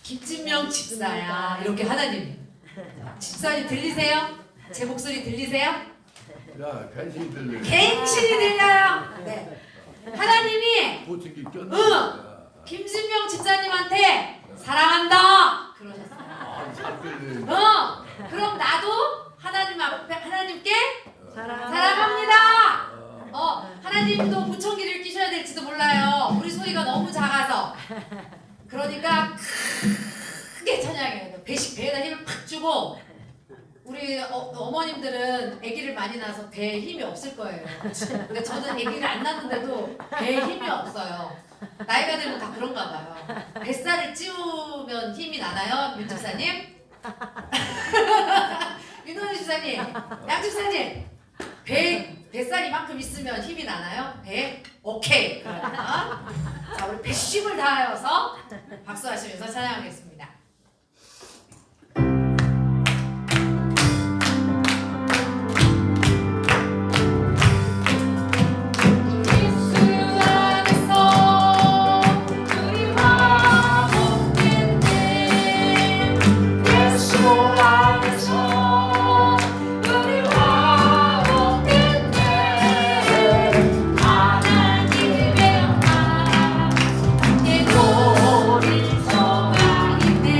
김진명 집사야. 이렇게 하나님이. 집사님 들리세요? 제 목소리 들리세요? 야, 간신히 들려. 갱신이 들려요. 네. 하나님이 보청기 꼈네. 김진명 집사님한테 사랑한다 그러셨어요. 잘 들리네. 그럼 나도 하나님 앞에 하나님께 사랑합니다. 사랑합니다. 하나님도 보청기를 끼셔야 될지도 몰라요. 우리 소리가 너무 작아서. 그러니까 크게 찬양해요. 배에다 힘을 팍 주고. 우리 어머님들은 아기를 많이 낳아서 배에 힘이 없을 거예요. 근데 저는 아기를 안 낳는데도 배에 힘이 없어요. 나이가 들면 다 그런가 봐요. 뱃살을 찌우면 힘이 나나요? 윤 집사님? 윤호연 집사님, 양 집사님, 뱃살 이만큼 있으면 힘이 나나요? 배? 오케이. 그러면 자, 우리 배심을 다하여서 박수하시면서 찬양하겠습니다. 우리 소망인데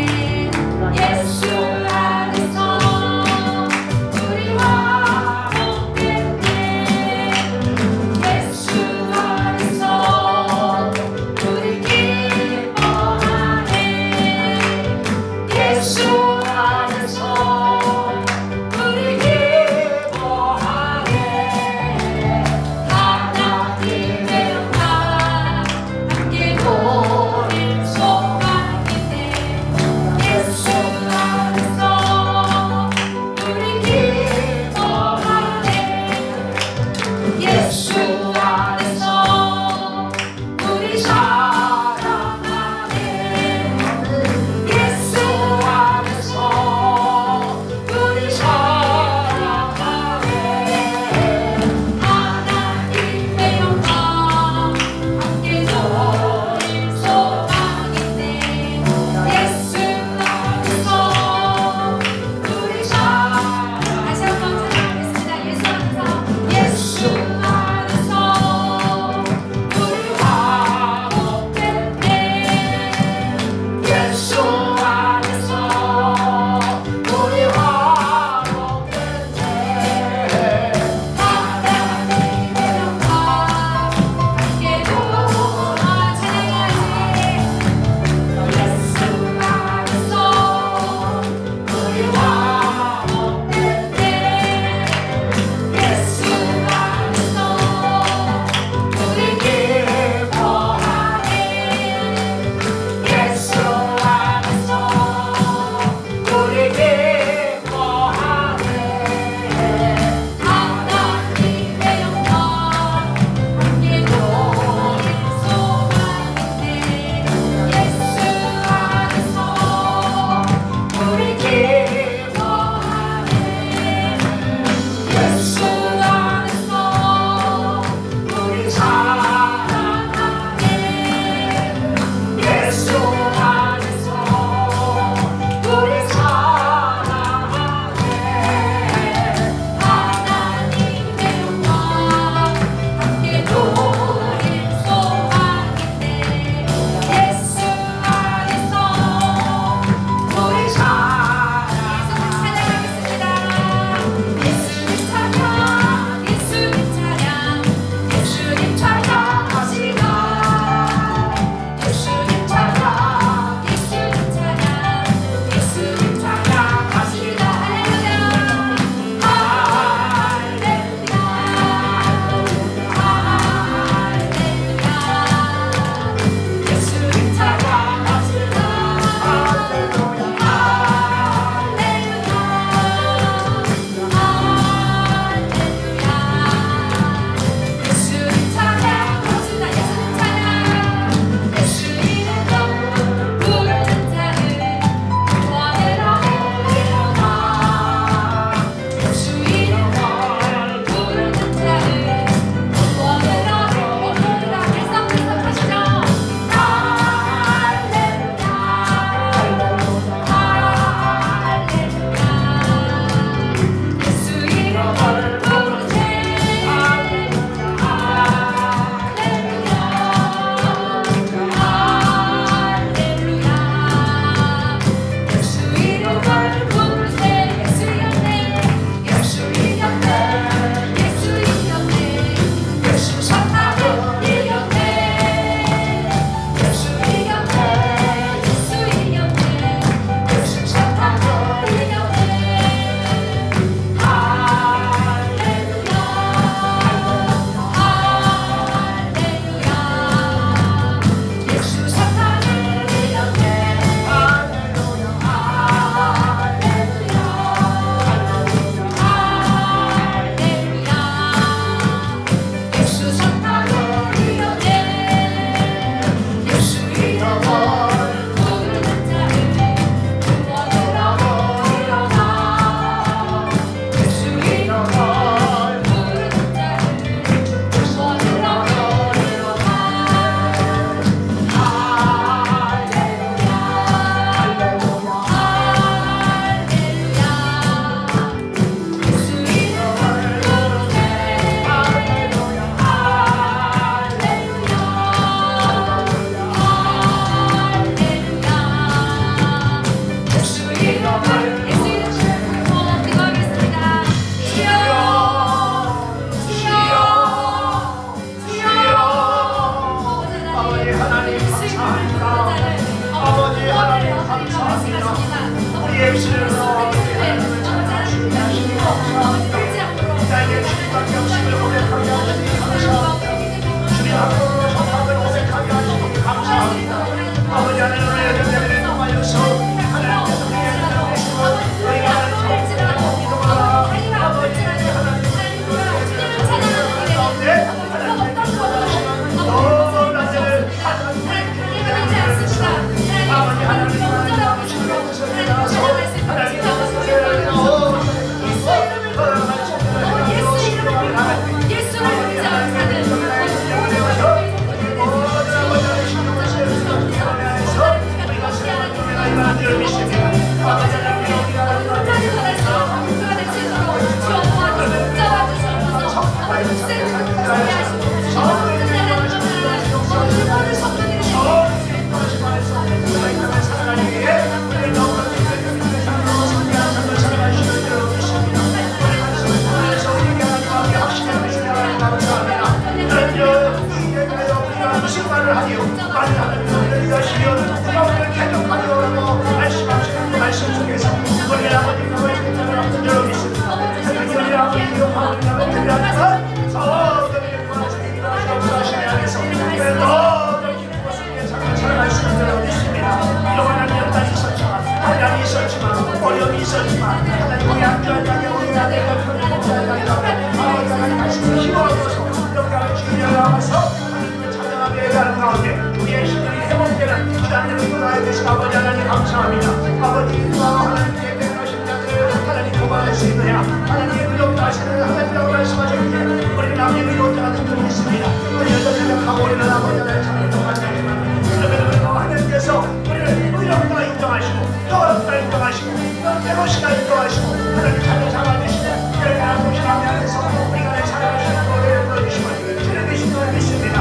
아버지 하나님 감사합니다. 아버지와 하나님께 백하신 자들 하나님 고발하시느냐 하나님의 의롭다하시는 하나님이라고 말씀하셨기에 우리는 아버지의 의롭다가 되고 있습니다. 우리는 생각하고 우리는 아버지 하나님 참 인정하지만 그러면 하나님께서 우리를 의롭다 인정하시고 또 어렵다 인정하시고 또 백하시다 인정하시고 하나님 자녀 잡아주시고 열매나 보시는 안에서 우리가 내 살아가시는 거를 보여주시고 주님 계신 걸 믿습니다.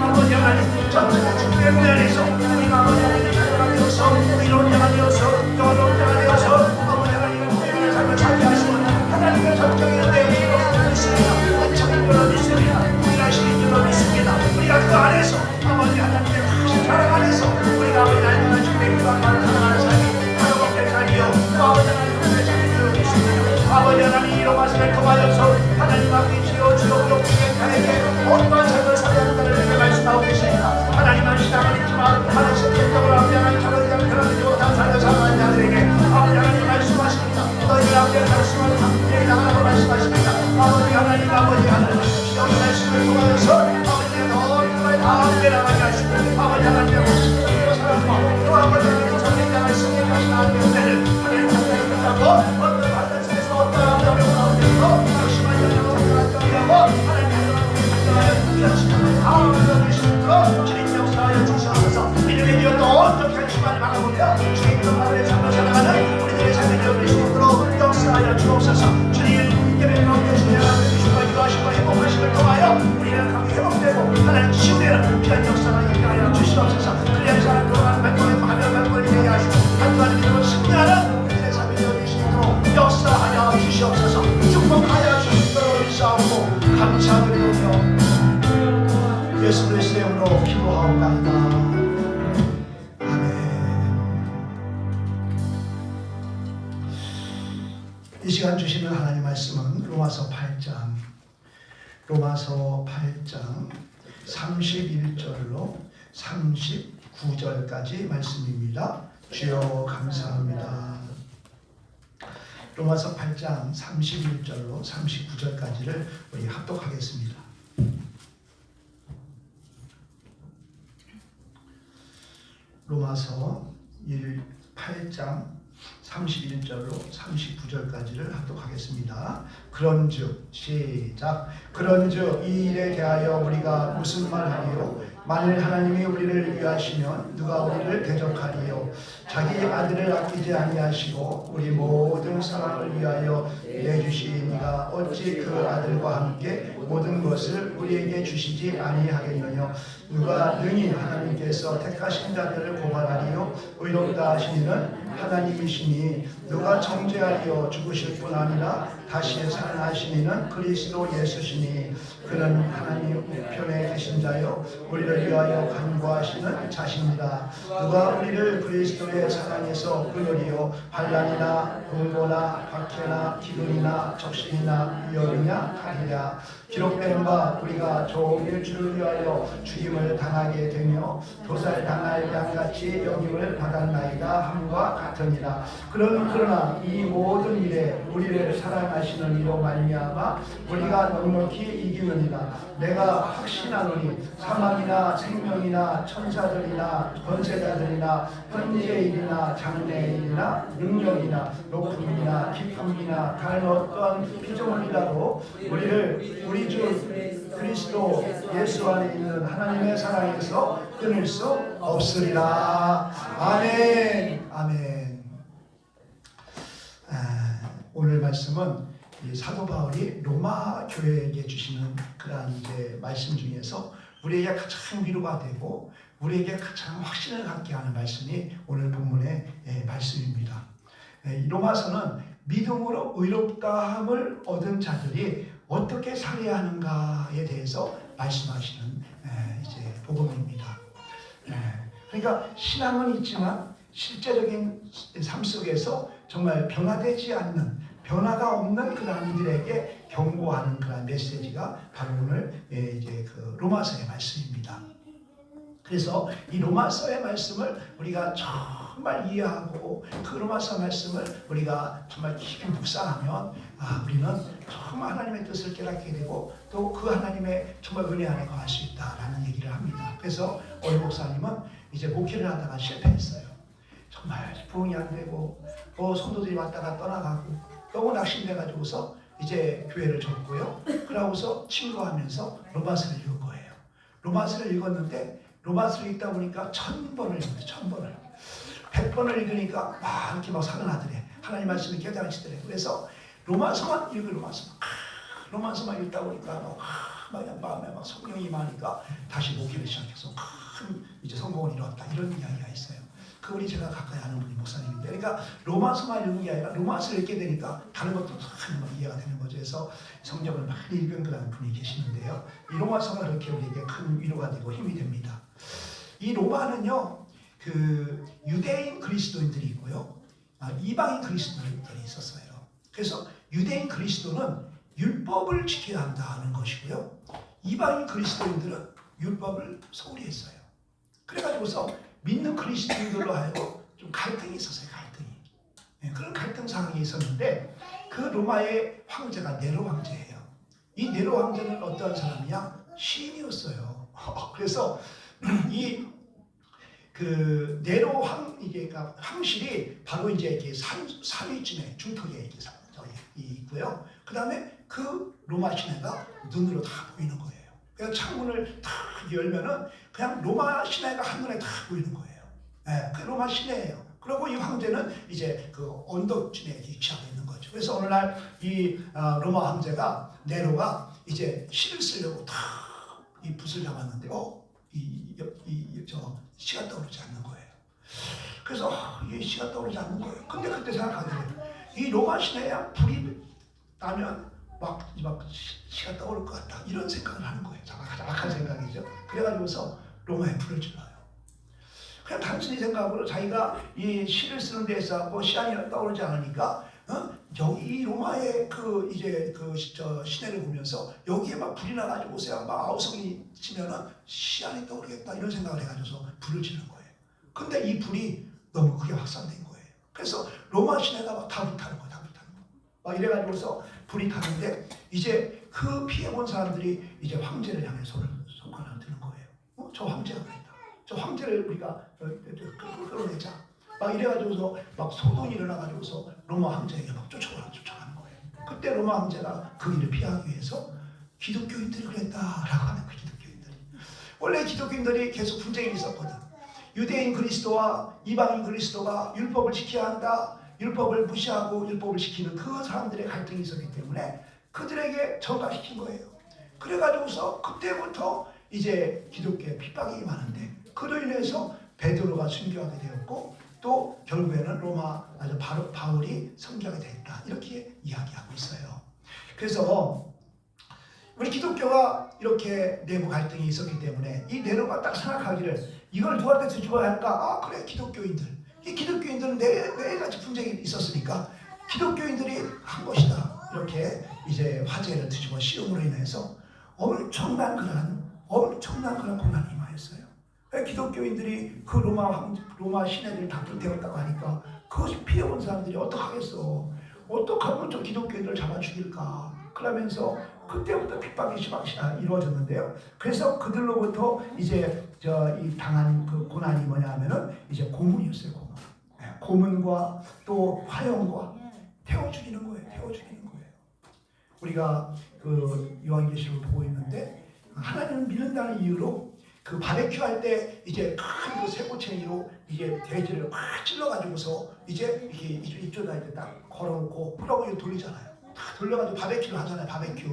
아버지 하나님 전체의 주님의 무대에서 우리가 아버지 하나님 자녀가 되어서 의로운 자가 되어서 또 어려운 자가 되어서 아버지 하나님의 무대를 삶을 차지하시고 하나님의 전적인 내용으로 믿습니다. 원천인 줄로 믿습니다. 우리가 신인 줄로 믿습니다. 우리가 그 안에서 아버지 하나님의 크신 사랑 안에서 우리가 아버지 하나님의 주님의 기반만을 사랑하는 삶이 하나님의 삶이요 또 아버지 하나님의 삶인 줄로 믿습니다. 아버지 하나님 이로 말씀을 통하여서 하나님 앞에 지어 주옵고 우리에게 어떠한 삶을 살아야 한다는 이렇게 말씀하고 계십니다. 하나님은 시장을 있지만 하나님 선택적으로 아버지 하나님 저를 위한 그런 못한 삶을 살아가는 자들에게 아버지 하나님 말씀하십니다. 너희 앞에 말씀을 함께 나가라고 말씀하십니다. 아버지 하나님 시장의 말씀을 통하여서 아버지의 너희를 다 함께 나가게 하시고 아버지 하나님의 모습으로 살아가고 또 아버지 하나님의 선택자를 승리하시는 하나님의 은혜를 하나님 함께 붙잡고 어떤 환란에서 어떤 아버지의 가운데서 열심한 영역을 생각하고 하나님의 주님 역사하여 주시옵소서. 믿음의 기업도 어떻게 할지만 바라보며 주님도 하늘의 삶을 살아가는 우리들의 삶의 기업을 주님으로 역사하여 주옵소서. 주님 예배 가운데 주님의 하나님의 주시고 기도하시고 회복하심을 통하여 우리는 감히 회복되고 하나님 치유되는 귀한 역사가 있게 하여 주시옵소서. 그리한 사람 그동안 발걸음 하며 발걸음 되게 하시고 한동안 믿음을 승리하는 우리들의 삶의 기업을 주님으로 역사하여 주시옵소서. 축복하여 주시도록 믿사옵고 감사드리오며 예수 그리스도의 이름으로 기도하옵나이다. 아멘. 이 시간 주시는 하나님 말씀은 로마서 8장 31절로 39절까지 말씀입니다. 주여 감사합니다. 로마서 8장 31절로 39절까지를 우리 합독하겠습니다. 로마서 8장 31절로 39절까지를 합독하겠습니다. 그런즉 시작. 그런즉 이 일에 대하여 우리가 무슨 말하리요? 만일 하나님이 우리를 위하시면 누가 우리를 대적하리요? 자기 아들을 아끼지 아니하시고 우리 모든 사람을 위하여 내주시니가 어찌 그 아들과 함께 모든 것을 우리에게 주시지 아니하겠느냐? 누가 능히 하나님께서 택하신 자들을 고발하리요 의롭다 하시니는 하나님이시니 누가 정죄하리요 죽으실 뿐 아니라 다시 살아나시니는 그리스도 예수시니 그는 하나님 우편에 계신 자요 우리를 위하여 간구하시는 자신이라. 누가 우리를 그리스도의 사랑에서 끊으리요 환난이나 공고나 박해나 기근이나 적신이나 위협이냐 하리라. 기록된 바 우리가 종일 주를 위하여 죽임을 당하게 되며 도살당할 양같이 영임을 받았나이다 함과 같으니라. 그러나 이 모든 일에 우리를 사랑하시는 이로 말미암아 우리가 넉넉히 이기느니라. 내가 확신하노니 사망이나 생명이나 천사들이나 권세자들이나 현재일이나 장래일이나 능력이나 높음이나 깊음이나 다른 어떤 피조물이라도 우리를 우리 주 그리스도 예수 안에 있는 하나님의 사랑에서 끊을 수 없으리라. 아멘. 아멘. 오늘 말씀은 사도 바울이 로마 교회에게 주시는 그러한 이제 말씀 중에서 우리에게 가장 위로가 되고 우리에게 가장 확신을 갖게 하는 말씀이 오늘 본문의 말씀입니다. 이 로마서는 믿음으로 의롭다함을 얻은 자들이 어떻게 살아야 하는가에 대해서 말씀하시는 이제 복음입니다. 그러니까 신앙은 있지만 실제적인 삶 속에서 정말 변화되지 않는 변화가 없는 그런 이들에게 경고하는 그런 메시지가 바로 오늘 이제 그 로마서의 말씀입니다. 그래서 이 로마서의 말씀을 우리가 정말 이해하고 그 로마서 말씀을 우리가 정말 깊이 묵상하면 우리는 정말 하나님의 뜻을 깨닫게 되고 또 그 하나님의 정말 은혜 안에 거할 수 있다라는 얘기를 합니다. 그래서 오늘 목사님은 이제 목회를 하다가 실패했어요. 정말 부응이 안 되고 성도들이 왔다가 떠나가고 너무 낙심돼가지고서 이제 교회를 접고요. 그러고서 친구하면서 로마서를 읽은 거예요. 로마서를 읽었는데 로마서를 읽다 보니까 1000번을 읽었어요. 1000번을. 100번을 읽으니까 막 이렇게 막 살아나더래. 하나님 말씀을 깨달으시더래. 그래서 로마서만 읽을 로마서만 읽다 보니까 막 마음에 막 성령이 임하니까 다시 목회를 시작해서 큰 이제 성공을 이뤘다. 이런 이야기가 있어요. 그분이 제가 가까이 아는 분이 목사님인데, 그러니까 로마서만 읽는 게 아니라 로마서를 읽게 되니까 다른 것도 막 이해가 되는 거죠. 그래서 성경을 많이 읽은 그런 분이 계시는데요. 이 로마서가 그렇게 우리에게 큰 위로가 되고 힘이 됩니다. 이 로마는요, 그 유대인 그리스도인들이 있고요, 이방인 그리스도인들이 있었어요. 그래서 유대인 그리스도는 율법을 지켜야 한다는 것이고요, 이방인 그리스도인들은 율법을 소홀히 했어요. 그래가지고서 믿는 그리스도인들로 하여금 좀 갈등이 있었어요. 갈등이. 그런 갈등 상황이 있었는데 그 로마의 황제가 네로 황제예요. 이 네로 황제는 어떤 사람이냐? 시인이었어요. 그래서 이 그 네로 황실이 바로 이제 이렇게 산위쯤에 중턱에 있고요. 그 다음에 그 로마 시내가 눈으로 다 보이는 거예요. 그래서 창문을 탁 열면은 그냥 로마 시내가 한눈에 다 보이는 거예요. 그 로마 시내예요. 그리고 이 황제는 이제 그 언덕쯤에 위치하고 있는 거죠. 그래서 오늘날 이 로마 황제가 네로가 이제 시를 쓰려고 다 이 붓을 잡았는데 저 시가 떠오르지 않는 거예요. 그래서 이 시가 떠오르지 않는 거예요. 근데 그때 생각하게 돼요. 이 로마 시내에 불이 나면 막 시가 떠오를 것 같다. 이런 생각을 하는 거예요. 정확한 생각이죠. 그래가지고서 로마에 불을 질러요. 그냥 단순히 생각으로 자기가 이 시를 쓰는 데서 시안이 떠오르지 않으니까 여기 로마의 저 시내를 보면서 여기에 막 불이 나가지고서 막 아우성이 치면은 시안이 떠오르겠다 이런 생각을 해가지고서 불을 지른 거예요. 근데 이 불이 너무 크게 확산된 거예요. 그래서 로마 시내가 막 다 불타는 거예요. 막 이래가지고서 불이 타는데 이제 그 피해본 사람들이 이제 황제를 향해 손가락을 드는 거예요. 저 황제가 그랬다. 저 황제를 우리가 끌어내자. 막 이래가지고서 막 소동이 일어나가지고서 로마 황제에게 막 쫓아가는 거예요. 그때 로마 황제가 그 일을 피하기 위해서 기독교인들이 그랬다라고 하는 그 기독교인들이. 원래 기독교인들이 계속 분쟁이 있었거든. 유대인 그리스도와 이방인 그리스도가 율법을 지켜야 한다. 율법을 무시하고 율법을 지키는 그 사람들의 갈등이 있었기 때문에 그들에게 전가시킨 거예요. 그래가지고서 그때부터 이제 기독교에 핍박이 많은데 그로 인해서 베드로가 순교하게 되었고 또 결국에는 로마 바울이 선교하게 됐다 이렇게 이야기하고 있어요. 그래서 우리 기독교가 이렇게 내부 갈등이 있었기 때문에 이 내로가 딱 생각하기를 이걸 누구한테 뒤집어야 할까? 아 그래 기독교인들. 이 기독교인들은 네 가지 분쟁이 있었으니까 기독교인들이 한 것이다. 이렇게 이제 화제를 뒤집어 씌움으로 인해서 엄청난 그런 고난이 임하였어요. 기독교인들이 그 로마 시내들을 다 불태웠다고 하니까 그것이 피해 본 사람들이 어떡하겠어? 어떡하면 저 기독교인들을 잡아 죽일까? 그러면서 그때부터 핍박이 이루어졌는데요. 그래서 그들로부터 이제 이 당한 그 고난이 뭐냐면은 이제 고문이었어요. 고문과 또 화형과 태워 죽이는 거예요. 우리가 그 요한계시록을 보고 있는데 하나님을 믿는다는 이유로 그 바베큐 할 때 이제 큰 그 쇠고챙이로 이제 돼지를 확 찔러가지고서 이제 이렇게 이쪽에다 이제 딱 걸어놓고 풀어고 돌리잖아요. 다 돌려가지고 바베큐를 하잖아요. 바베큐.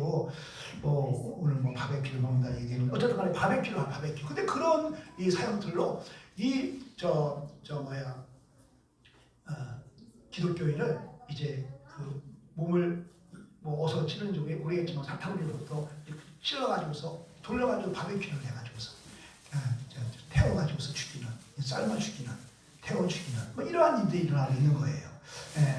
뭐 오늘 뭐 바베큐를 먹는다 얘기는 어쨌든 간에 바베큐를 한 바베큐. 근데 그런 이 사형들로 이 기독교인을 이제 그 몸을 뭐 어서 찌르는 쪽에 모르겠지만 사타구니로부터 찔러가지고서 돌려가지고 바베큐를 해가지고서 태워가지고서 죽이는, 삶아 죽이는, 태워 죽이는 뭐 이러한 일들이 일어나고 있는 거예요.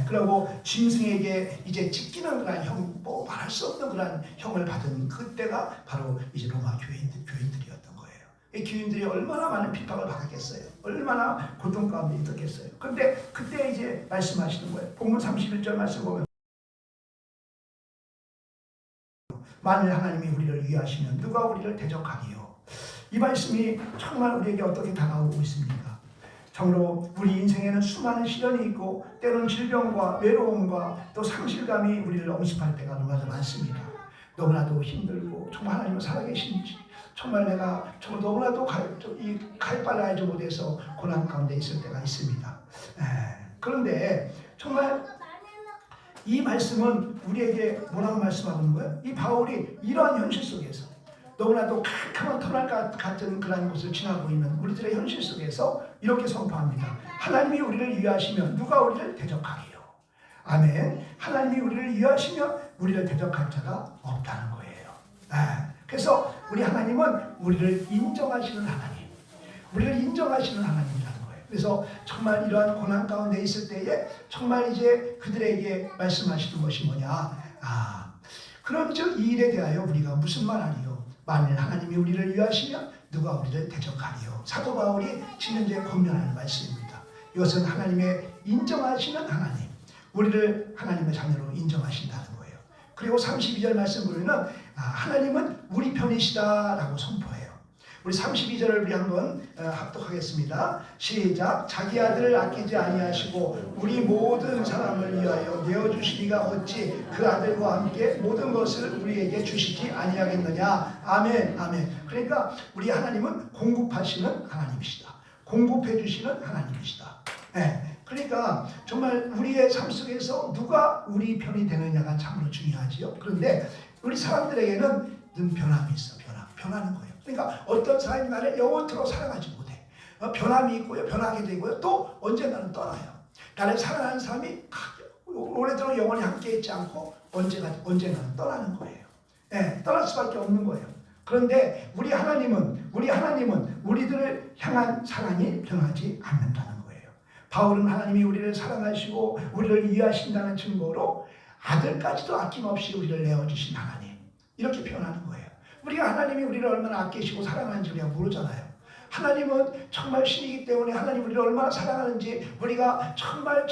그리고 짐승에게 이제 찢기는 그런 형, 뭐 말할 수 없는 그런 형을 받은 그때가 바로 이제 로마 교인들이었던 거예요. 이 교인들이 얼마나 많은 핍박을 받았겠어요. 얼마나 고통 가운데 있었겠어요. 근데 그때 이제 말씀하시는 거예요. 본문 31절 말씀 보면 만일 하나님이 우리를 위하시면 누가 우리를 대적하리요. 이 말씀이 정말 우리에게 어떻게 다가오고 있습니까? 참으로 우리 인생에는 수많은 시련이 있고 때로는 질병과 외로움과 또 상실감이 우리를 엄습할 때가 너무나도 많습니다. 너무나도 힘들고 정말 하나님은 살아계신지 정말 내가 정말 너무나도 갈 바를 알지 못해서 고난 가운데 있을 때가 있습니다. 그런데 정말 이 말씀은 우리에게 뭐라고 말씀하고 있는 거예요? 이 바울이 이러한 현실 속에서 너무나도 캄캄한 터널 같은 그런 곳을 지나고 있는 우리들의 현실 속에서 이렇게 선포합니다. 하나님이 우리를 위하시면 누가 우리를 대적하리요? 아멘. 하나님이 우리를 위하시면 우리를 대적할 자가 없다는 거예요. 그래서 우리 하나님은 우리를 인정하시는 하나님, 우리를 인정하시는 하나님이라는 거예요. 그래서 정말 이러한 고난 가운데 있을 때에 정말 이제 그들에게 말씀하시는 것이 뭐냐? 그런즉 이 일에 대하여 우리가 무슨 말하리요? 만일 하나님이 우리를 위하시면 누가 우리를 대적하리요? 사도 바울이 지난주에 권면하는 말씀입니다. 이것은 하나님의 인정하시는 하나님, 우리를 하나님의 자녀로 인정하신다는 거예요. 그리고 32절 말씀 보면 하나님은 우리 편이시다라고 선포해요. 우리 32절을 우리 한번 합독하겠습니다. 시작. 자기 아들을 아끼지 아니하시고 우리 모든 사람을 위하여 내어주시니가 어찌 그 아들과 함께 모든 것을 우리에게 주시지 아니하겠느냐. 아멘. 아멘. 그러니까 우리 하나님은 공급하시는 하나님이시다. 공급해 주시는 하나님이시다. 그러니까 정말 우리의 삶 속에서 누가 우리 편이 되느냐가 참으로 중요하지요. 그런데 우리 사람들에게는 늘 변함이 있어. 변하는 거예요. 그러니까 어떤 사람이 나를 영원토록 사랑하지 못해. 변함이 있고요. 변하게 되고요. 또 언젠가는 떠나요. 나를 사랑하는 사람이 오래도록 영원히 함께 있지 않고 언젠가는 떠나는 거예요. 떠날 수밖에 없는 거예요. 그런데 우리 하나님은 우리들을 향한 사랑이 변하지 않는다는 거예요. 바울은 하나님이 우리를 사랑하시고 우리를 위하신다는 증거로 아들까지도 아낌없이 우리를 내어주신 하나님, 이렇게 표현하는 거예요. 우리가 하나님이 우리를 얼마나 아끼시고 사랑하는지 우리가 모르잖아요. 하나님은 정말 신이기 때문에 하나님 우리를 얼마나 사랑하는지 우리가 정말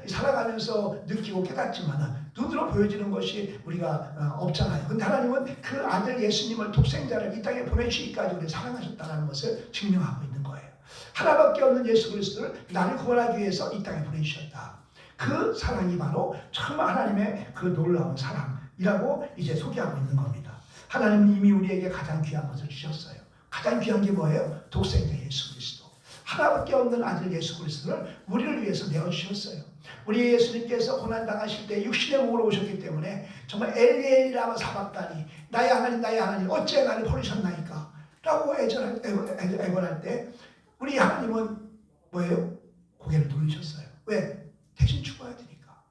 살아가면서 느끼고 깨닫지만 눈으로 보여지는 것이 우리가 없잖아요. 근데 하나님은 그 아들 예수님을 독생자를 이 땅에 보내주시기까지 우리를 사랑하셨다는 것을 증명하고 있는 거예요. 하나밖에 없는 예수 그리스도를 나를 구원하기 위해서 이 땅에 보내주셨다. 그 사랑이 바로 정말 하나님의 그 놀라운 사랑이라고 이제 소개하고 있는 겁니다. 하나님은 이미 우리에게 가장 귀한 것을 주셨어요. 가장 귀한 게 뭐예요? 독생자 예수 그리스도. 하나밖에 없는 아들 예수 그리스도를 우리를 위해서 내어주셨어요. 우리 예수님께서 고난당하실 때 육신의 몸으로 오셨기 때문에 정말 엘리 엘리 라마 사박다니 나의 하나님 어찌 나를 버리셨나이까. 라고 애걸할 때 우리 하나님은 뭐예요? 고개를 돌리셨어요. 왜? 대신 죽어야 되니까.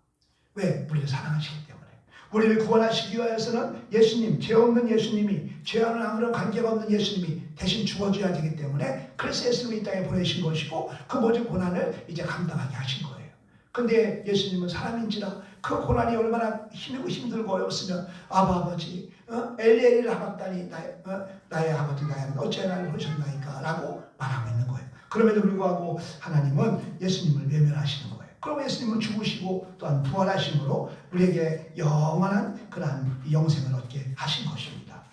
왜? 우리를 사랑하시기 때문에. 우리를 구원하시기 위해서는 예수님, 죄 없는 예수님이, 죄와는 아무런 관계가 없는 예수님이 대신 죽어줘야 되기 때문에 그래서 예수님이 이 땅에 보내신 것이고 그 모든 고난을 이제 감당하게 하신 거예요. 근데 예수님은 사람인지라 그 고난이 얼마나 힘들고 어렵으면 아버지 엘리엘을 하박다니 나의 아버지 나의 어째 나를 보셨나이까 라고 말하고 있는 거예요. 그럼에도 불구하고 하나님은 예수님을 외면하시는 거예요. 그럼 예수님은 죽으시고 또한 부활하심으로 우리에게 영원한 그러한 영생을 얻게 하신 것입니다.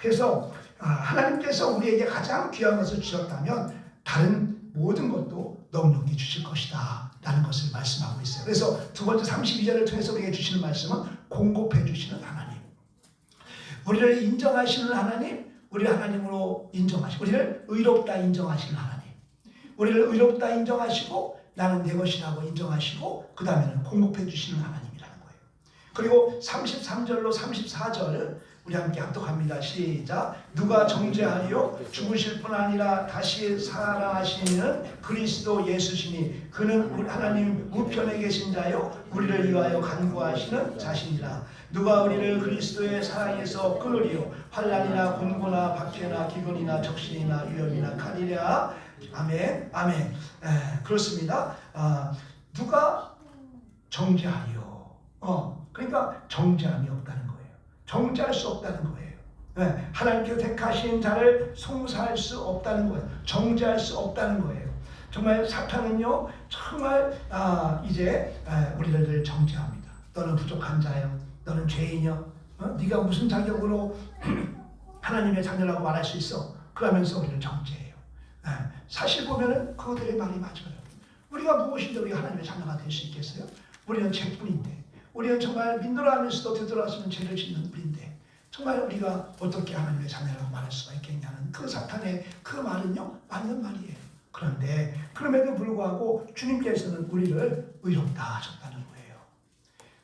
그래서 하나님께서 우리에게 가장 귀한 것을 주셨다면 다른 모든 것도 넉넉히 주실 것이다 라는 것을 말씀하고 있어요. 그래서 두 번째 32절을 통해서 우리에게 주시는 말씀은 공급해 주시는 하나님, 우리를 인정하시는 하나님, 우리를 하나님으로 인정하시고 우리를 의롭다 인정하시는 하나님, 우리를 의롭다 인정하시고 나는 내 것이라고 인정하시고 그 다음에는 공급해 주시는 하나님이라는 거예요. 그리고 33절로 34절 우리 함께 합독합니다. 시작. 누가 정죄하리요? 죽으실 뿐 아니라 다시 살아나시는 그리스도 예수시니 그는 우리 하나님 우편에 계신 자요 우리를 위하여 간구하시는 자신이라. 누가 우리를 그리스도의 사랑에서 끊으리요? 환난이나 곤고나 박해나 기근이나 적신이나 위험이나 칼이랴. 아멘. 아멘. 그렇습니다. 누가 정죄하리요? 그러니까 정죄함이 없다는 거예요. 정죄할 수 없다는 거예요. 하나님께서 택하신 자를 송사할 수 없다는 거예요. 정죄할 수 없다는 거예요. 정말 사탄은요, 정말 이제 우리를 늘 정죄합니다. 너는 부족한 자요, 너는 죄인이요, 네가 무슨 자격으로 하나님의 자녀라고 말할 수 있어? 그러면서 우리를 정죄해요. 사실 보면은 그들의 말이 맞아요. 우리가 무엇인데 우리가 하나님의 자녀가 될 수 있겠어요? 우리는 죄뿐인데, 우리는 정말 민들어하면서도 되돌아서면 죄를 짓는 우리인데 정말 우리가 어떻게 하나님의 자녀라고 말할 수가 있겠냐는 그 사탄의 그 말은요, 맞는 말이에요. 그런데 그럼에도 불구하고 주님께서는 우리를 의롭다 하셨다는 거예요.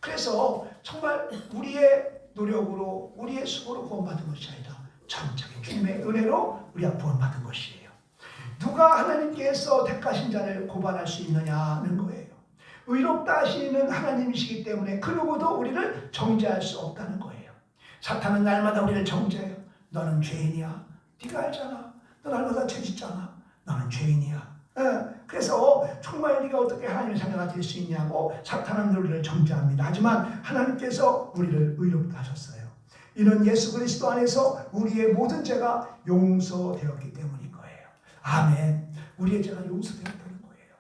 그래서 정말 우리의 노력으로 우리의 수고로 구원받은 것이 아니라 전적인 주님의 은혜로 우리가 구원받은 것이에요. 누가 하나님께서 택하신 자를 고발할 수 있느냐는 거예요. 의롭다 하시는 하나님이시기 때문에 그 누구도 우리를 정죄할 수 없다는 거예요. 사탄은 날마다 우리를 정죄해요. 너는 죄인이야. 네가 알잖아. 너 날마다 죄 짓잖아. 너는 죄인이야. 그래서 정말 네가 어떻게 하나님의 자녀가 될 수 있냐고 사탄은 우리를 정죄합니다. 하지만 하나님께서 우리를 의롭다 하셨어요. 이는 예수 그리스도 안에서 우리의 모든 죄가 용서되었기 때문인 거예요. 아멘. 우리의 죄가 용서되었다는 거예요.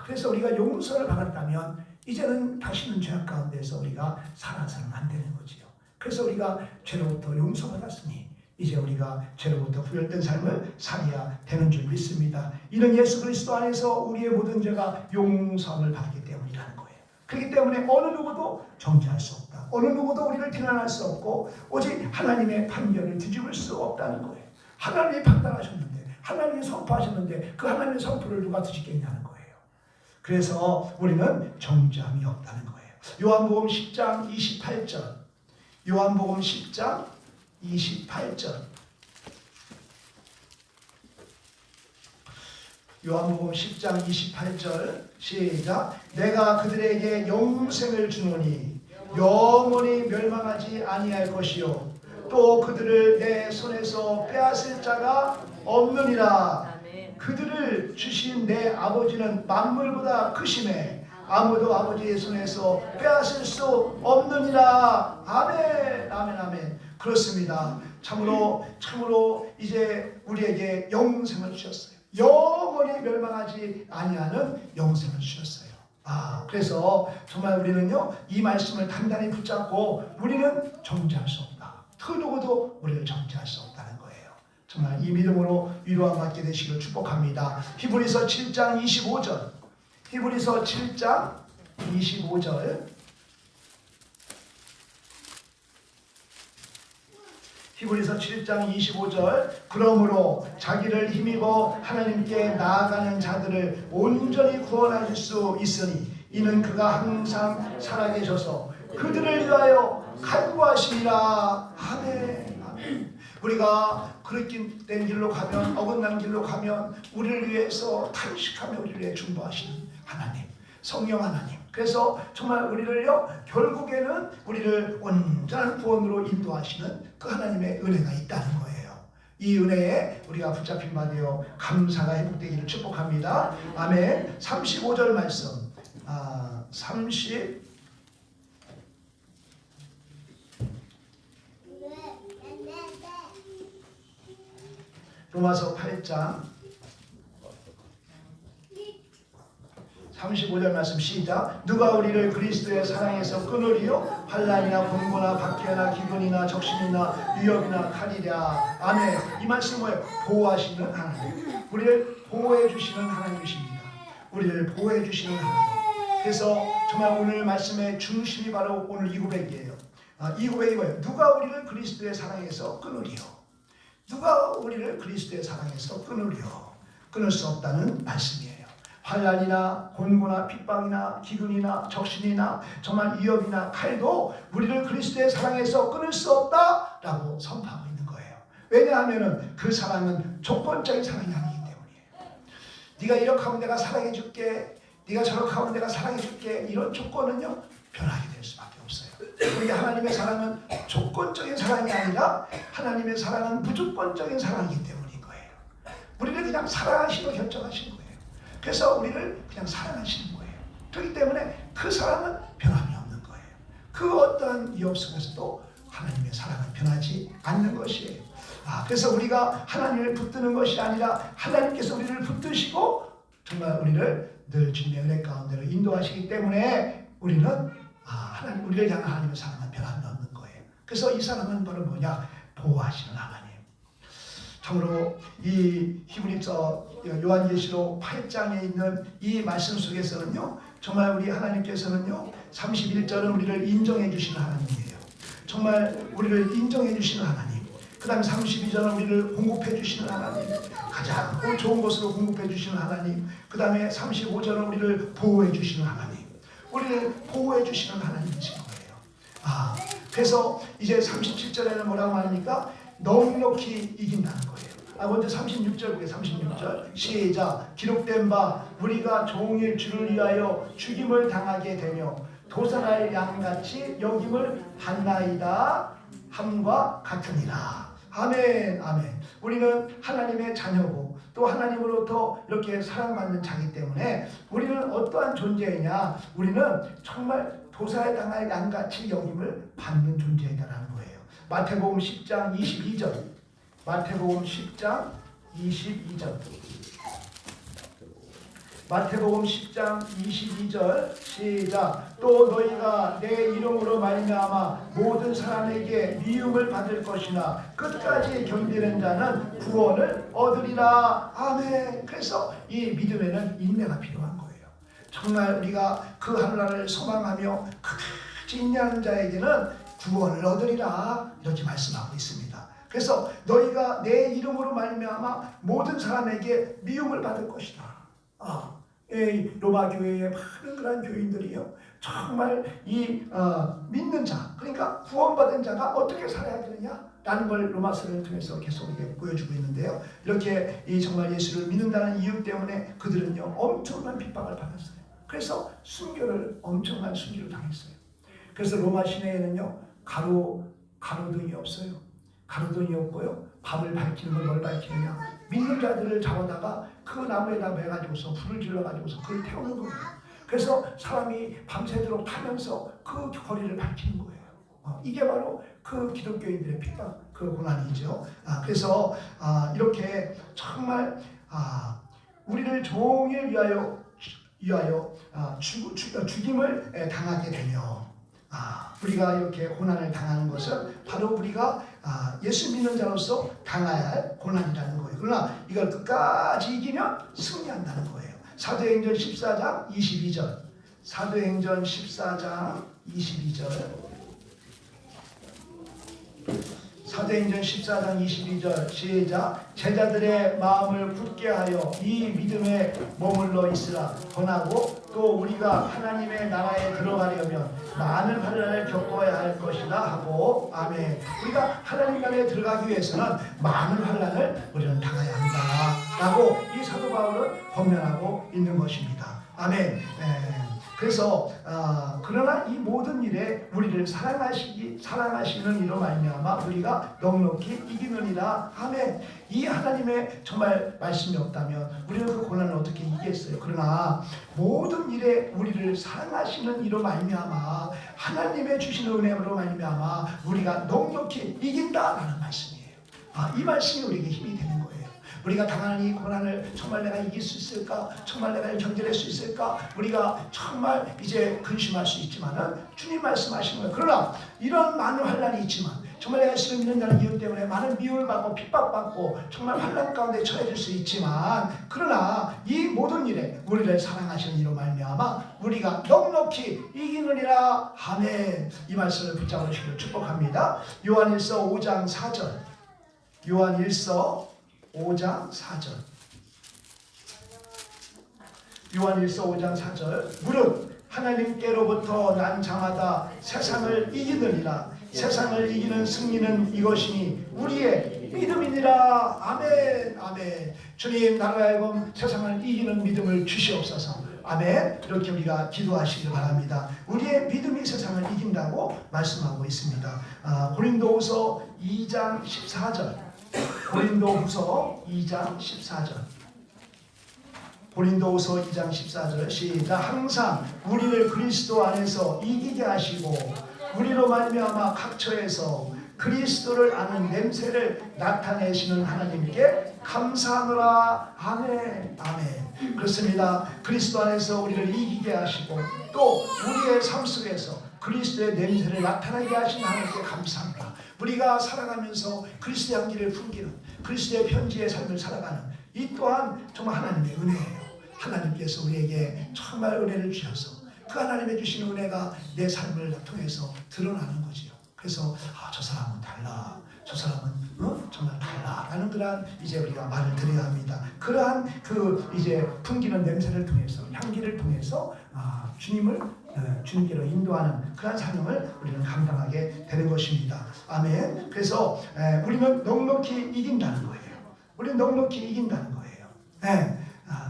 그래서 우리가 용서를 받았다면 이제는 다시는 죄악 가운데서 우리가 살아서는 안 되는 거지요. 그래서 우리가 죄로부터 용서받았으니 이제 우리가 죄로부터 구별된 삶을 살아야 되는 줄 믿습니다. 이는 예수 그리스도 안에서 우리의 모든 죄가 용서를 받기 때문이라는 거예요. 그렇기 때문에 어느 누구도 정죄할 수 없다. 어느 누구도 우리를 비난할 수 없고 오직 하나님의 판결을 뒤집을 수 없다는 거예요. 하나님이 판단하셨는데, 하나님이 선포하셨는데 그 하나님의 선포를 누가 뒤집겠냐는 거예요. 그래서 우리는 정죄함이 없다는 거예요. 요한복음 10장 28절. 요한복음 10장 28절. 요한복음 10장 28절 시작. 내가 그들에게 영생을 주노니 영원히 멸망하지 아니할 것이요 또 그들을 내 손에서 빼앗을 자가 없느니라. 그들을 주신 내 아버지는 만물보다 크심에 아무도 아버지의 손에서 빼앗을 수 없느니라. 아멘. 아멘. 아멘. 그렇습니다. 참으로 이제 우리에게 영생을 주셨어요. 영원히 멸망하지 아니하는 영생을 주셨어요. 그래서 정말 우리는요, 이 말씀을 단단히 붙잡고 우리는 정죄할 수 없다. 그 누구도 우리를 정죄할 수 없다는 거예요. 정말 이 믿음으로 위로함 받게 되시기를 축복합니다. 히브리서 7장 25절. 히브리서 7장 25절. 히브리서 7장 25절. 그러므로 자기를 힘입어 하나님께 나아가는 자들을 온전히 구원하실 수 있으니 이는 그가 항상 살아계셔서 그들을 위하여 간구하시리라. 아멘. 아멘. 우리가 그릇된 길로 가면, 어긋난 길로 가면 우리를 위해서 탄식하며 우리를 위해 중보하시는 하나님, 성령 하나님. 그래서 정말 우리를요, 결국에는 우리를 온전한 구원으로 인도하시는 그 하나님의 은혜가 있다는 거예요. 이 은혜에 우리가 붙잡힌 바 되어 감사가 회복되기를 축복합니다. 아멘. 35절 말씀. 30 로마서 8장 35절 말씀 시작. 누가 우리를 그리스도의 사랑에서 끊으리요? 환난이나 곤고나 박해나 기근이나 적신이나 위협이나 칼이랴. 아멘. 이 말씀은 뭐예요? 보호하시는 하나님, 우리를 보호해 주시는 하나님이십니다. 우리를 보호해 주시는 하나님. 그래서 정말 오늘 말씀의 중심이 바로 오늘 이 고백이에요. 이 고백이 뭐예요? 누가 우리를 그리스도의 사랑에서 끊으리요? 누가 우리를 그리스도의 사랑에서 끊으리요? 끊을 수 없다는 말씀이에요. 환난이나 곤고나 핍박이나 기근이나 적신이나 정말 위협이나 칼도 우리를 그리스도의 사랑에서 끊을 수 없다라고 선포하고 있는 거예요. 왜냐하면 그 사랑은 조건적인 사랑이 아니기 때문이에요. 네가 이렇게 하면 내가 사랑해 줄게, 네가 저렇게 하면 내가 사랑해 줄게, 이런 조건은요 변하게 될 수밖에 없어요. 우리 하나님의 사랑은 조건적인 사랑이 아니라 하나님의 사랑은 무조건적인 사랑이기 때문인 거예요. 우리를 그냥 사랑하시고 결정하신 거예요. 그래서 우리를 그냥 사랑하시는 거예요. 그렇기 때문에 그 사랑은 변함이 없는 거예요. 그 어떠한 위협 속에서도 하나님의 사랑은 변하지 않는 것이에요. 그래서 우리가 하나님을 붙드는 것이 아니라 하나님께서 우리를 붙드시고 정말 우리를 늘 주님의 은혜 가운데로 인도하시기 때문에 우리는 우리를 향한 하나님의 사랑은 변함이 없는 거예요. 그래서 이 사랑은 바로 뭐냐? 보호하시는 하나님. 참으로 이 히브리서 요한계시록 8장에 있는 이 말씀 속에서는요, 정말 우리 하나님께서는요 31절은 우리를 인정해 주시는 하나님이에요. 정말 우리를 인정해 주시는 하나님. 그 다음에 32절은 우리를 공급해 주시는 하나님, 가장 좋은 것으로 공급해 주시는 하나님. 그 다음에 35절은 우리를 보호해 주시는 하나님, 우리를 보호해 주시는 하나님이신 거예요. 그래서 이제 37절에는 뭐라고 말합니까? 넉넉히 이긴다는 거예요. 먼저 36절 보게. 36절 시작. 기록된 바 우리가 종일 주를 위하여 죽임을 당하게 되며 도살할 양같이 여김을 받나이다 함과 같으니라. 아멘. 아멘. 우리는 하나님의 자녀고 또 하나님으로부터 이렇게 사랑받는 자기 때문에 우리는 어떠한 존재이냐? 우리는 정말 도살에 당할 양같이 여김을 받는 존재이다라는 거예요. 마태복음 10장 22절. 마태복음 10장 22절. 마태복음 10장 22절 시작. 또 너희가 내 이름으로 말미암아 모든 사람에게 미움을 받을 것이나 끝까지 견디는 자는 구원을 얻으리라. 아멘. 그래서 이 믿음에는 인내가 필요한 거예요. 정말 우리가 그 하늘나라를 소망하며 끝까지 인내하는 자에게는 구원을 얻으리라, 이렇게 말씀하고 있습니다. 그래서 너희가 내 이름으로 말미암아 모든 사람에게 미움을 받을 것이다. 로마 교회의 많은 그런 교인들이요, 정말 이 믿는 자, 그러니까 구원받은 자가 어떻게 살아야 되느냐라는 걸 로마서를 통해서 계속 이렇게 보여주고 있는데요. 이렇게 이 정말 예수를 믿는다는 이유 때문에 그들은요 엄청난 핍박을 받았어요. 그래서 엄청난 순교를 당했어요. 그래서 로마 시내에는요 가로등이 없어요. 가로등이 없고요, 밤을 밝히는 건 뭘 밝히느냐? 믿는 자들을 잡아다가 그 나무에다 매가지고서 불을 질러가지고서 그를 태우는 거예요. 그래서 사람이 밤새도록 타면서 그 거리를 밝히는 거예요. 이게 바로 그 기독교인들의 핍박, 그 고난이죠. 그래서 이렇게 정말 우리를 종일 위하여 죽임을 당하게 되며, 우리가 이렇게 고난을 당하는 것은 바로 우리가 예수 믿는 자로서 당해야 할 고난이라는 거예요. 그러나 이걸 끝까지 이기면 승리한다는 거예요. 사도행전 14장 22절. 사도행전 14장 22절. 사도행전 14장 22절 시작. 제자들의 마음을 굳게 하여 이 믿음에 머물러 있으라. 권하고 또 우리가 하나님의 나라에 들어가려면 많은 환난을 겪어야 할 것이다 하고 아멘. 우리가 하나님 나라에 들어가기 위해서는 많은 환난을 우리는 당해야 한다 라고 이 사도 바울은 권면하고 있는 것입니다. 아멘. 그래서 그러나 이 모든 일에 우리를 사랑하시는 이로 말미암아 우리가 넉넉히 이기느니라. 아멘. 이 하나님의 정말 말씀이 없다면 우리는 그 고난을 어떻게 이기겠어요? 그러나 모든 일에 우리를 사랑하시는 이로 말미암아 하나님의 주시는 은혜로 말미암아 우리가 넉넉히 이긴다라는 말씀이에요. 이 말씀이 우리에게 힘이 되는 거예요. 우리가 당하는 이 고난을 정말 내가 이길 수 있을까? 정말 내가 견뎌낼 수 있을까? 우리가 정말 이제 근심할 수 있지만은 주님 말씀하시는 거예요. 그러나 이런 많은 환난이 있지만 정말 내가 지금 믿는다는 이유 때문에 많은 미움을 받고 핍박받고 정말 환난 가운데 처해질 수 있지만 그러나 이 모든 일에 우리를 사랑하시는 이로 말미암아 우리가 넉넉히 이기느니라. 아멘. 이 말씀을 붙잡아 주시기를 축복합니다. 요한일서 5장 4절. 요한일서 5장 4절. 요한일서 5장 4절. 무릇 하나님께로부터 난 자마다 세상을 이기느니라. 세상을 이기는 승리는 이것이니 우리의 믿음이니라. 아멘. 아멘. 주님 나로 하여금 세상을 이기는 믿음을 주시옵소서. 아멘. 이렇게 우리가 기도하시길 바랍니다. 우리의 믿음이 세상을 이긴다고 말씀하고 있습니다. 고린도후서 2장 14절. 고린도후서 2장 14절. 고린도후서 2장 14절 시작. 항상 우리를 그리스도 안에서 이기게 하시고 우리로 말미암아 각처에서 그리스도를 아는 냄새를 나타내시는 하나님께 감사하노라. 아멘. 아멘. 그렇습니다. 그리스도 안에서 우리를 이기게 하시고 또 우리의 삶 속에서 그리스도의 냄새를 나타나게 하신 하나님께 감사합니다. 우리가 살아가면서 그리스도의 향기를 풍기는 그리스도의 편지의 삶을 살아가는 이 또한 정말 하나님의 은혜예요. 하나님께서 우리에게 정말 은혜를 주셔서 그 하나님의 주신 은혜가 내 삶을 통해서 드러나는 거지요. 그래서 저 사람은 달라, 저 사람은 정말 달라라는 그러한 이제 우리가 말을 드려야 합니다. 그러한 그 이제 풍기는 냄새를 통해서 향기를 통해서 주님께로 인도하는 그러한 사명을 우리는 감당하게 되는 것입니다. 아멘. 그래서 우리는 넉넉히 이긴다는 거예요. 우리는 넉넉히 이긴다는 거예요.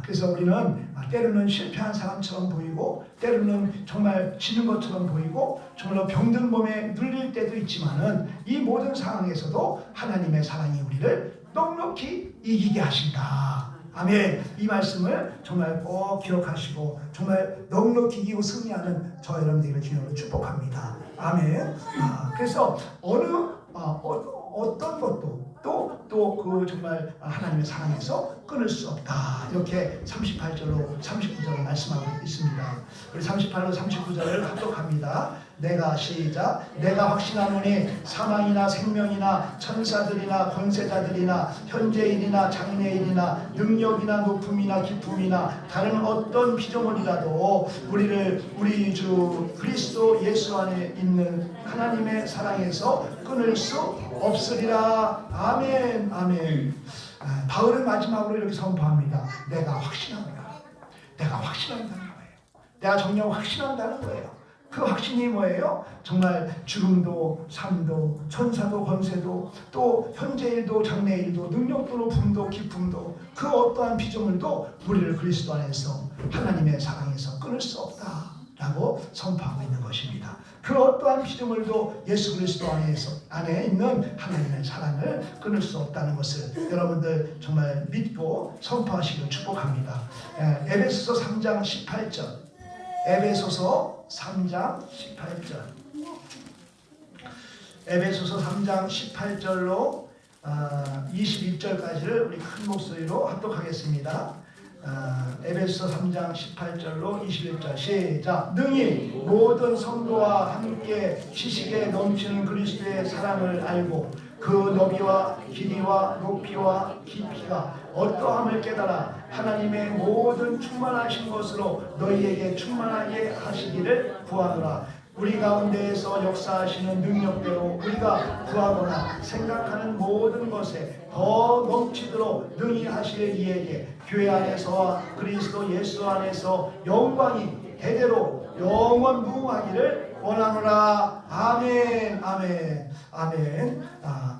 그래서 우리는 때로는 실패한 사람처럼 보이고 때로는 정말 지는 것처럼 보이고 정말로 병든 몸에 눌릴 때도 있지만은 이 모든 상황에서도 하나님의 사랑이 우리를 넉넉히 이기게 하신다. 아멘. 이 말씀을 정말 꼭 기억하시고 정말 넉넉히 이기고 승리하는 저 여러분들에게 기념으로 축복합니다. 아멘. 그래서 어떤 것도 또 그 정말 하나님의 사랑에서 끊을 수 없다. 이렇게 38절로 39절을 말씀하고 있습니다. 우리 38로 39절을 합독합니다. 내가 시작. 내가 확신하노니 사망이나 생명이나 천사들이나 권세자들이나 현재일이나 장래일이나 능력이나 높음이나 기쁨이나 다른 어떤 피조물이라도 우리를 우리 주 그리스도 예수 안에 있는 하나님의 사랑에서 끊을 수 없으리라. 아멘. 아멘. 바울은 마지막으로 이렇게 선포합니다. 내가 확신합니다. 내가 확신한다는 거예요. 내가 정녕 확신한다는 거예요. 그 확신이 뭐예요? 정말 죽음도 삶도 천사도 권세도 또 현재일도 장래일도 능력도 높음도 기쁨도 그 어떠한 피조물도 우리를 그리스도 안에서 하나님의 사랑에서 끊을 수 없다 라고 선포하고 있는 것입니다. 그 어떠한 피조물도 예수 그리스도 안에 있는 하나님의 사랑을 끊을 수 없다는 것을 여러분들 정말 믿고 선포하시길 축복합니다. 에베소서 3장 18절. 에베소서 3장 18절. 에베소서 3장 18절로 21절까지를 우리 큰 목소리로 합독하겠습니다. 에베소서 3장 18절로 21절 시작. 능히 모든 성도와 함께 지식에 넘치는 그리스도의 사랑을 알고 그 너비와 길이와 높이와 깊이가 어떠함을 깨달아 하나님의 모든 충만하신 것으로 너희에게 충만하게 하시기를 구하노라. 우리 가운데에서 역사하시는 능력대로 우리가 구하거나 생각하는 모든 것에 더 넘치도록 능히 하실 이에게 교회 안에서와 그리스도 예수 안에서 영광이 대대로 영원 무궁하기를 원하노라. 아멘. 아멘. 아멘.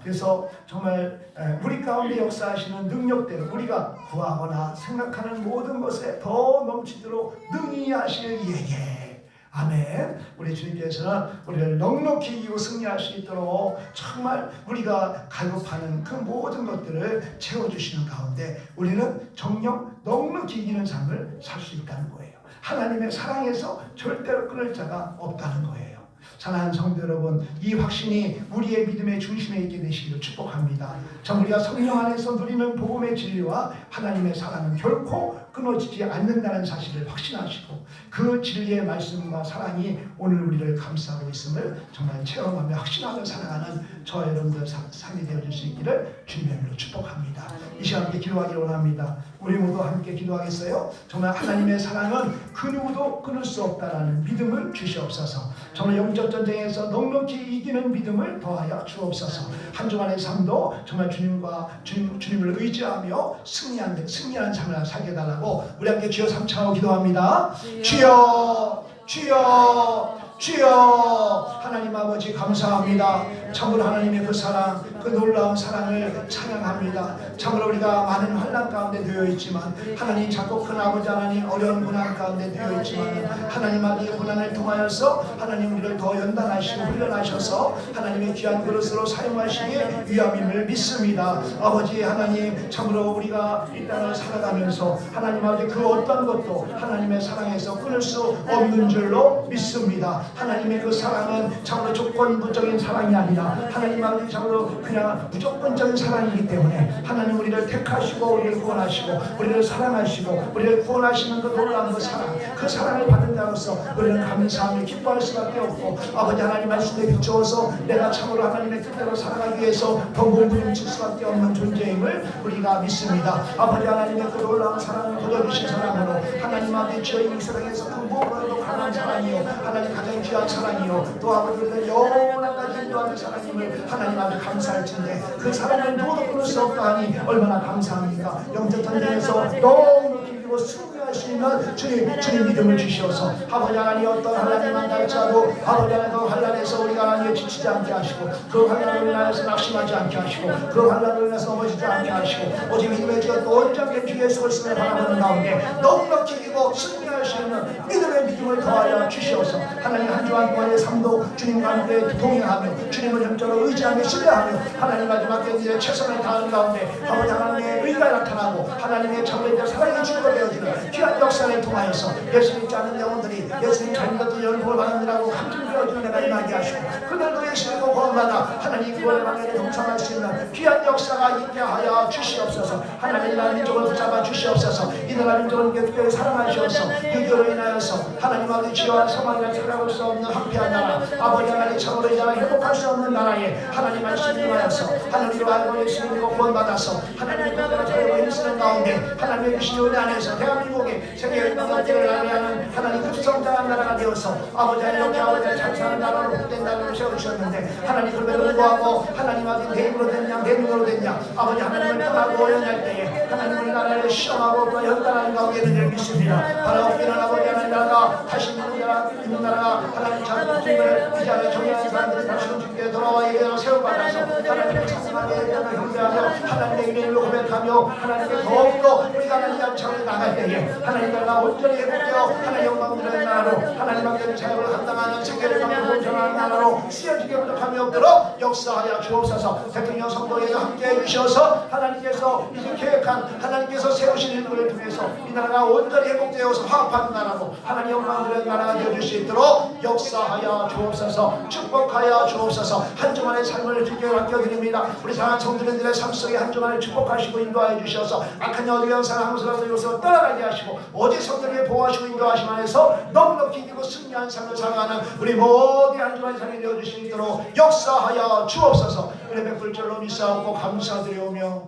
그래서 정말 우리 가운데 역사하시는 능력대로 우리가 구하거나 생각하는 모든 것에 더 넘치도록 능히 하실 이에게. 아멘. 우리 주님께서는 우리를 넉넉히 이기고 승리할 수 있도록 정말 우리가 갈급하는 그 모든 것들을 채워주시는 가운데 우리는 정녕 넉넉히 이기는 삶을 살 수 있다는 거예요. 하나님의 사랑에서 절대로 끊을 자가 없다는 거예요. 사랑하는 성도 여러분, 이 확신이 우리의 믿음의 중심에 있게 되시기를 축복합니다. 참 우리가 성령 안에서 누리는 복음의 진리와 하나님의 사랑은 결코 끊어지지 않는다는 사실을 확신하시고 그 진리의 말씀과 사랑이 오늘 우리를 감싸고 있음을 정말 체험하며 확신하며 살아가는 저와 여러분들 삶이 되어줄 수 있기를 주님의 이름으로 축복합니다. 이 시간 함께 기도하기를 원합니다. 우리 모두 함께 기도하겠어요? 정말 하나님의 사랑은 그 누구도 끊을 수 없다라는 믿음을 주시옵소서. 정말 영적 전쟁에서 넉넉히 이기는 믿음을 더하여 주옵소서. 한 주간의 삶도 정말 주님을 의지하며 승리하는 삶을 살게 달라고 우리 함께 주여 삼창하고 기도합니다. 주여 주여 주여. 하나님 아버지 감사합니다. 참으로 하나님의 그 사랑, 그 놀라운 사랑을 찬양합니다. 참으로 우리가 많은 환난 가운데 되어 있지만 하나님 자꾸 큰 아버지 하나님 어려운 고난 가운데 되어 있지만 하나님 아버지 고난을 통하여서 하나님 우리를 더 연단하시고 훈련하셔서 하나님의 귀한 그릇으로 사용하시기에 위함임을 믿습니다. 아버지 하나님 참으로 우리가 이 땅을 살아가면서 하나님 아버지 그 어떤 것도 하나님의 사랑에서 끊을 수 없는 줄로 믿습니다. 하나님의 그 사랑은 참으로 조건부적인 사랑이 아니라 하나님 아버지 참으로 그냥 무조건적인 사랑이기 때문에 하나님 우리를 택하시고 우리를 구원하시고 우리를 사랑하시고 우리를 구원하시는 그 놀라운 그 사랑을 받은 자로서 우리는 감사하며 기뻐할 수밖에 없고 아버지 하나님 말씀에 비추어서 내가 참으로 하나님의 뜻대로 살아가기 위해서 더 몸부림칠 수밖에 없는 존재임을 우리가 믿습니다. 아버지 하나님의 그 놀라운 사랑을 보여주신 사랑으로 하나님 아버지 주여 이 세상에서 그 무엇보다도 강한 사랑이요 하나님 가장 귀한 사랑이요 또 아버지 우리를 영원한까지 인도하는 사랑임을 하나님 아버지 감사할진데 그 사랑을 누구도 끊을 수 없다 하니 얼마나 감사합니까. 영적 전쟁에서 너무 길고 승리할 수 있는 주님 믿음을 주시어서 아버지 하나님 어떤 환난이 만날지라도 아버지 하나님 그 환난에서 우리가 하나님에 지치지 않게 하시고 그 환난으로 인하여서 낙심하지 않게 하시고 그 환난으로 인해서 넘어지지 않게 하시고 오직 믿음의 주가 또 온전히 주의 서있음을 바라보는 가운데 너무나 기기고 승리할 수 있는 믿음의 믿음을 더하여 주시어서 하나님 한 주한 동안의 삶도 주님과 함께 동행하며 주님을 영적으로 의지하며 신뢰하며 하나님 마지막 때에 최선을 다하는 가운데 아버지 하나님의 의가 나타나고 하나님의 참으로 사랑이 주가 되어지는 귀한 역사를 통하여서 예수님 믿지 않는 영혼들이 예수님 자녀들 연복을 받느라고 감정되어지는 내가 임하게 하시고 그들도 예수님을 구원받아 하나님 구원의 방향에 동참할 수 있는 귀한 역사가 있게 하여 주시옵소서. 하나님 나라 민족을 붙잡아 주시옵소서. 이 나라 민족을 특별히 사랑하시옵소서. 유교로 인하여서 하나님 아버지 지와 사망을 살아갈 수 없는 황폐한 나라 아버지 하나님 참으로 이 나라 회복할 수 없는 나라에 하나님 말씀을 통하여서 하나님으로 알고 예수님으로 구원받아서 하나님의 뜻대로 살고 힘쓰는 가운데 하나님의 주신 은혜 안에서 대한민국이 세계 문화재를 알리하는 하나님 급성장한 나라가 되어서 아버지 하나님 이렇게 아버지 잘 사는 나라로 복된 나라로 세워주셨는데 하나님 그럼에도 불구하고 하나님 아버지 내 힘으로 됐냐 내 눈으로 됐냐 아버지 하나님을 떠나고 연할 때에 하나님 우리나라를 시험하고 또 연단하는 가운데 있는 줄 믿습니다. 하나님께는 아버지 하나님 나라가 다시 있는 나라가 하나님 자국을 이자를 정의하는 사람들이 다시 주께 돌아와 예배로 세워받아서 하나님을 찬양하며 예배를 경배하며 하나님의 이름으로 고백하며 하나님께 더욱더 우리가 하나님 앞창을 나갈 때에 하나님 나라가 온전히 회복되어 하나님 영광 드리는 나라로 하나님 앞에 자유를 감당하는 세계를 방금 전하는 나라로 쓰여지게 부족함이 없도록 역사하여 주옵소서. 대통령 선거에 함께해 주셔서 하나님께서 이제 계획한 하나님께서 세우신 일들을 통해서 이 나라가 온전히 회복되어서 화합하는 나라로 하나님 영광 드리는 나라가 되어줄 수 있도록 역사하여 주옵소서. 축복하여 주옵소서. 한 주만의 삶을 주께 맡겨드립니다. 우리 사랑하는 성도님들의 삶 속에 한 주만을 축복하시고 인도하여 주셔서 악한 여두영 사랑 항소라도 요소 떠나가게 하시고 오직 성도님의 보호하시고 인도하심 안에서 넉넉히 이기고 승리한 삶을 살아가는 우리 모든 한 주만의 삶이 되어줄 수 있도록 역사하여 주옵소서. 은혜 베풀 줄로 믿사옵고 감사드리오며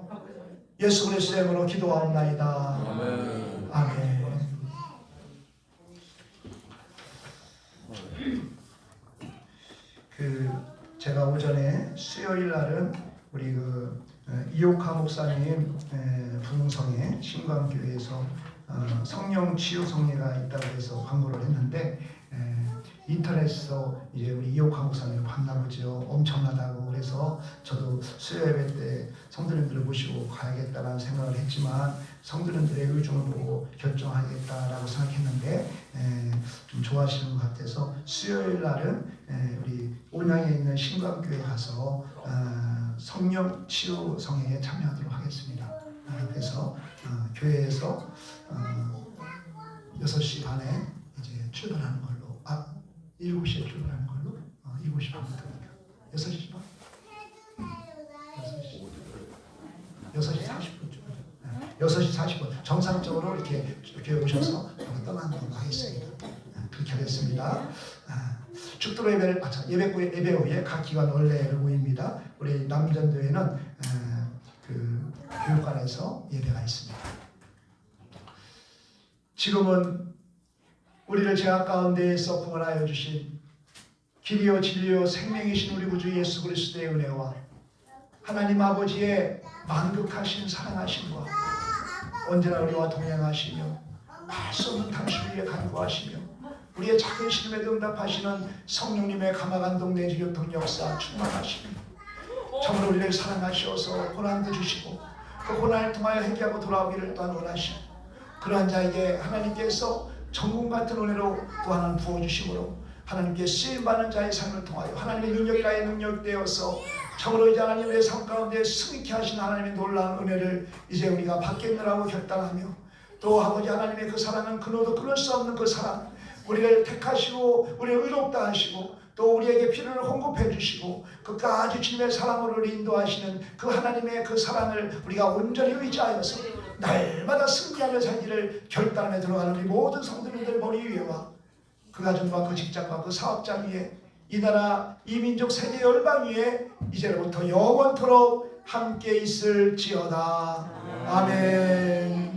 예수 그리스도의 이름으로 기도하옵나이다. 아멘. 아멘. 오전에 수요일 날은 우리 이옥하 목사님 부흥성에 신광교회에서 성령 치유 성례가 있다고 해서 광고를 했는데 인터넷에서 이제 우리 이옥하 목사님을 만나보죠. 엄청나다고. 그래서 저도 수요 예배 때 성도님들을 모시고 가야겠다라는 생각을 했지만 성도님들의 의중을 보고 결정하겠다라고 생각했는데 좀 좋아하시는 것 같아서 수요일 날은 우리 온양에 있는 신광교회 가서 성령 치유 성회에 참여하도록 하겠습니다. 그래서 교회에서 6시 반에 이제 출발하는 걸로 7시에 출발하는 걸로 7시 반부터 6시 반? 6시 40분쯤 6시 40분 정상적으로 이렇게 오셔서 떠나는 걸로 하겠습니다. 그렇게 하겠습니다. 축도로 예배를 예배 후에 각 기관 원래를 모입니다. 우리 남전교회는 그 교육관에서 예배가 있습니다. 지금은 우리를 죄악 가운데에서 구원하여 주신 길이요 진리요 생명이신 우리 구주 예수 그리스도의 은혜와 하나님 아버지의 만극하신 사랑하심과 언제나 우리와 동행하시며 말 수 없는 당신을 위해 간구하시며 우리의 작은 신음에 응답하시는 성령님의 감화감동 내지교통 역사 충만하시며 정말 우리를 사랑하셔서 고난도 주시고 그 고난을 통하여 회개하고 돌아오기를 또한 원하시고 그러한 자에게 하나님께서 정금 같은 은혜로 또 하나는 부어주심으로 하나님께 쓰임받는 자의 삶을 통하여 하나님의 능력이 나의 능력되어서 참으로 이제 하나님의 삶 가운데 승리케 하신 하나님의 놀라운 은혜를 이제 우리가 받겠느라고 결단하며 또 아버지 하나님의 그 사랑은 끊어도 끊을 수 없는 그 사랑 우리를 택하시고 우리를 의롭다 하시고 또 우리에게 피를 공급해 주시고 끝까지 주님의 사랑으로 인도하시는 그 하나님의 그 사랑을 우리가 온전히 의지하여서 날마다 승리하며 살기를 결단하며 들어가는 우리 모든 성도님들 머리 위에와 그 가정과 그 직장과 그 사업장 위에 이 나라 이 민족 세계 열방 위에 이제부터 영원토록 함께 있을지어다. 아멘.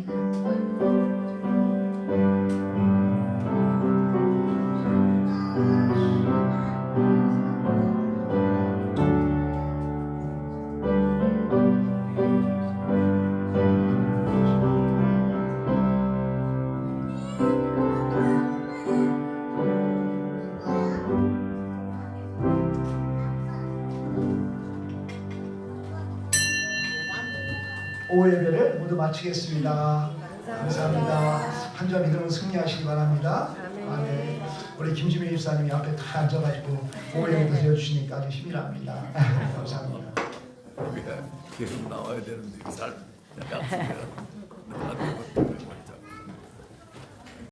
오후 예배를 모두 마치겠습니다. 감사합니다. 한 주와 믿음으로 승리하시기 바랍니다. 아멘. 우리 김지민 집사님이 앞에 다 앉아가지고 오후 예배도 드려주시니까 아주 힘이 납니다. 감사합니다. 우리가 계속 나와야 되는데 잘 약속해요.